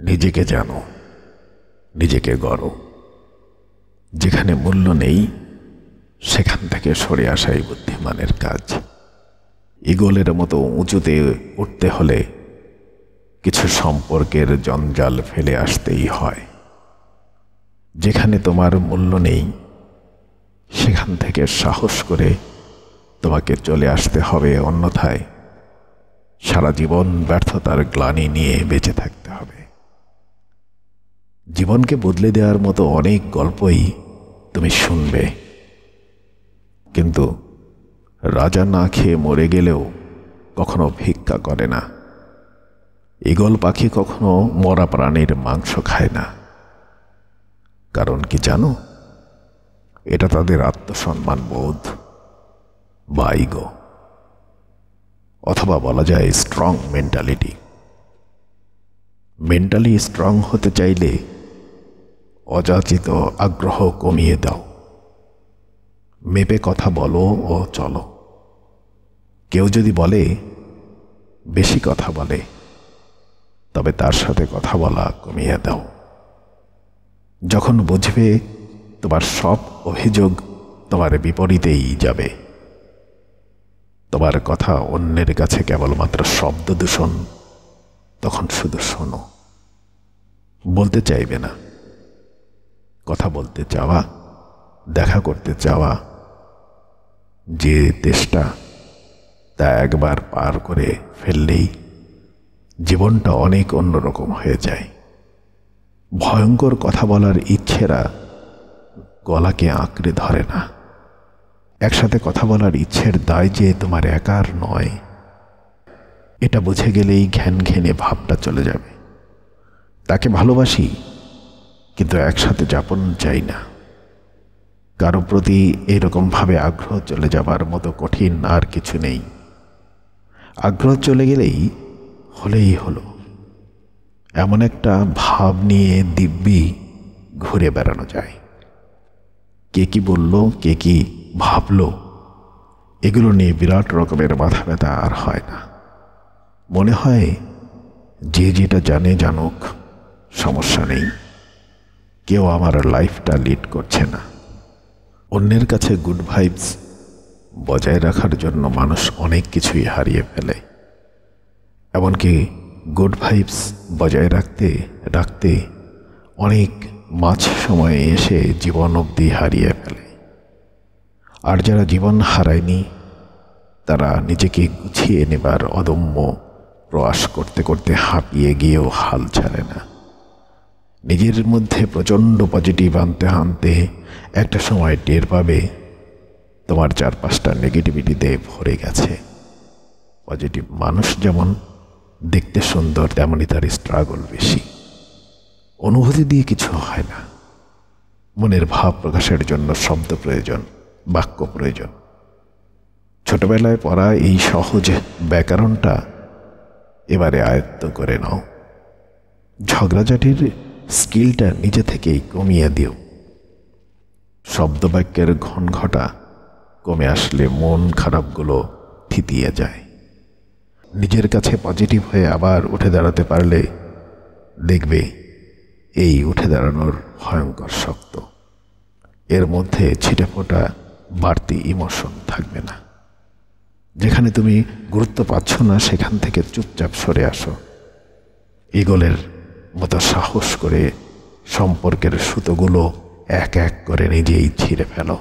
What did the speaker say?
নিজেকে জানো, নিজেকে গড়ো। যেখানে মূল্য নেই সেখান থেকে সরে আসাই বুদ্ধিমানের কাজ। ঈগলের মতো উঁচুতে উঠতে হলে কিছু সম্পর্কের জঞ্জাল ফেলে আসতেই হয়। যেখানে তোমার মূল্য নেই সেখান থেকে সাহস করে তোমাকে চলে আসতে হবে, অন্যথায় সারা জীবন ব্যর্থতার গ্লানি নিয়ে বেঁচে থাকতে হবে। জীবনকে বদলে দেওয়ার মতো অনেক গল্পই তুমি শুনবে, কিন্তু রাজা না খেয়ে মরে গেলেও কখনো ভিক্ষা করে না। ঈগল পাখি কখনো মরা প্রাণীর মাংস খায় না। কারণ কি জানো? এটা তাদের আত্মসম্মান বোধ বা ইগো, অথবা বলা যায় স্ট্রং মেন্টালিটি। মেন্টালি স্ট্রং হতে চাইলে অযাচিত আগ্রহ কমিয়ে দাও। মেপে কথা বলো ও চলো। কেউ যদি বলে বেশি কথা বলে, তবে তার সাথে কথা বলা কমিয়ে দাও। যখন বুঝবে তোমার সব অভিযোগ তোমার বিপরীতেই যাবে, তোমার কথা অন্যের কাছে কেবলমাত্র শব্দ দূষণ, তখন শুধু শোনো। বলতে চাইবে না। কথা বলতে চাওয়া, দেখা করতে চাওয়া, যে তেষ্টা, তা একবার পার করে ফেললেই জীবনটা অনেক অন্যরকম হয়ে যায়। ভয়ঙ্কর কথা বলার ইচ্ছেরা গলাকে আঁকড়ে ধরে না। একসাথে কথা বলার ইচ্ছের দায় যে তোমার একার নয়, এটা বুঝে গেলেই ঘ্যান ঘেনে ভাবটা চলে যাবে। তাকে ভালোবাসি, কিন্তু একসাথে যাপন চাই না। কারো প্রতি এরকমভাবে আগ্রহ চলে যাবার মতো কঠিন আর কিছু নেই। আগ্রহ চলে গেলেই হলেই হলো। এমন একটা ভাব নিয়ে দিব্যি ঘুরে বেড়ানো যায়। কে কি বলল, কে কি ভাবল, এগুলো নিয়ে বিরাট রকমের মাথা ব্যথা আর হয় না। মনে হয় যে যেটা জানে জানুক, সমস্যা নেই। কেউ আমার লাইফটা লিড করছে না। অন্যের কাছে গুড ভাইবস বজায় রাখার জন্য মানুষ অনেক কিছুই হারিয়ে ফেলে। এমনকি গুড ভাইবস বজায় রাখতে রাখতে অনেক মাঝ সময়ে এসে জীবন অবধি হারিয়ে ফেলে। আর যারা জীবন হারায়নি, তারা নিজেকে গুছিয়ে নেবার অদম্য প্রয়াস করতে করতে হাঁপিয়ে গিয়েও হাল ছাড়ে না। নিজের মধ্যে প্রচণ্ড পজিটিভ আনতে আনতে একটা সময় টের পাবে তোমার চারপাশটা নেগেটিভিটিতে ভরে গেছে। পজিটিভ মানুষ যেমন দেখতে সুন্দর, তেমনই তার স্ট্রাগল বেশি। অনুভূতি দিয়ে কিছু হয় না। মনের ভাব প্রকাশের জন্য শব্দ প্রয়োজন, বাক্য প্রয়োজন। ছোটবেলায় পড়া এই সহজ ব্যাকরণটা এবারে আয়ত্ত করে নাও। ঝগড়াঝাটির স্কিলটা নিজে থেকেই কমিয়ে দিও। শব্দ বাক্যের ঘনঘটা কমে আসলে মন খারাপগুলো থিতিয়ে যায়। নিজের কাছে পজিটিভ হয়ে আবার উঠে দাঁড়াতে পারলে দেখবে এই উঠে দাঁড়ানোর ভয়ঙ্কর শক্ত। এর মধ্যে ছিটেফোঁটা বাড়তি ইমোশন থাকবে না। যেখানে তুমি গুরুত্ব পাচ্ছ না, সেখান থেকে চুপচাপ সরে আসো। ঈগলের মতো সাহস করে সম্পর্কের সুতোগুলো এক এক করে নিজেই ছিঁড়ে ফেলো।